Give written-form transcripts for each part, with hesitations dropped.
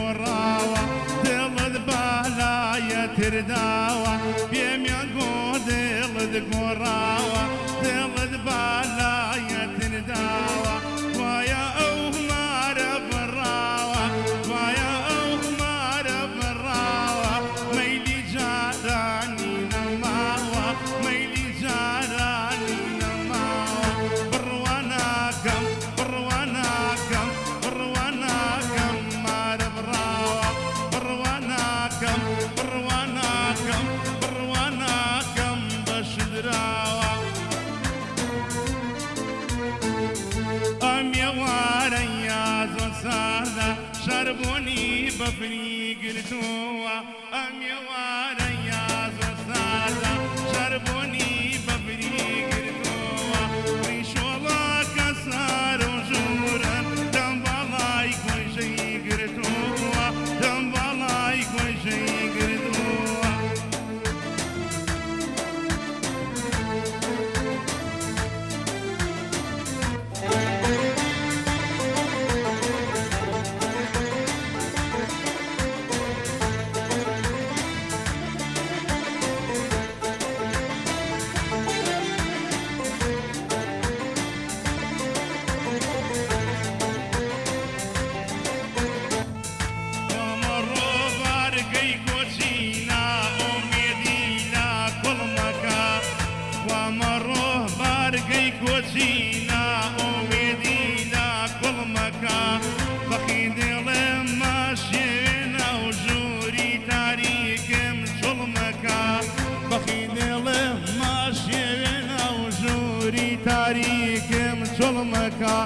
گۆڕاوە دڵت بالایەتر داوە پێمیان گۆ دڵت گۆڕاوە دڵت بالایەتر داوە وایە ئەو مارە بڕاوە وایە ئەو مارە بڕاوە مەیلی جارانی نەماوە مەیلی جارانی نەماوە بڕواناکەم بڕواناکەم بڕواناکەم مارە بڕاوە بڕواناکەم بڕواناکەم بڕواناکەم بەشدراوە ئەم ێوارە یازۆ ساردە شەربوونی بەفری گرتووە ئەم ێوارە یازۆ ساردە شەربوونی بەفری گرتووە ڕیشۆڵەکە سار و ژوورن دەمباڵای گۆیژەی گرتووە دەمباڵای گۆیژەی گرتووە کۆچینە ئومێدینە کوڵمەکە بەخی دڵێم ماشێنە و ژووری تاریکم چڵمەکە بەخی دڵێم ماشێنە و ژووری تاریکم چڵمەکە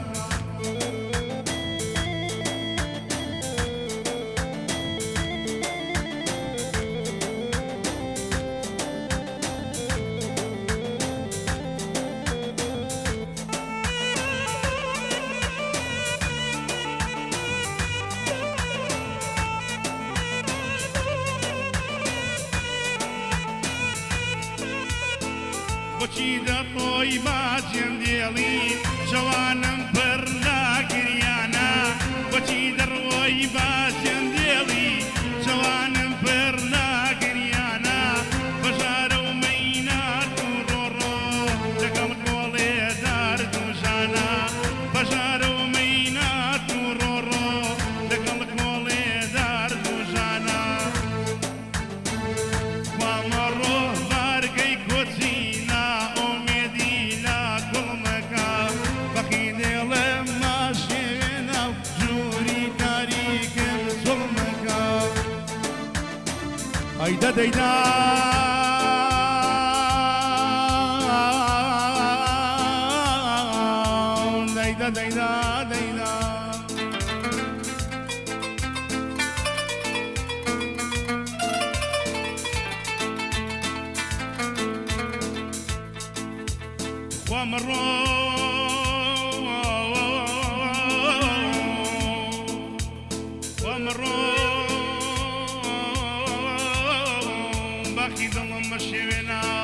بۆچی دەڕۆی باجێم دێڵی جوانم پڕ لاگریانە بۆچی دەڕۆی باجێم دێڵی جوانم پڕ لاگریانە بەژارە و مەینات و ڕۆڕۆ لەگەڵ کۆڵێ دارد و ژانە بەژارە و مەینات و ڕۆڕۆ لەگەڵ کۆڵێ دارد و ژانە وامەڕۆ بارگەی کۆچی Ayda deyda deyda deyda deyda وامرو وامرو باقي ظلم مشينا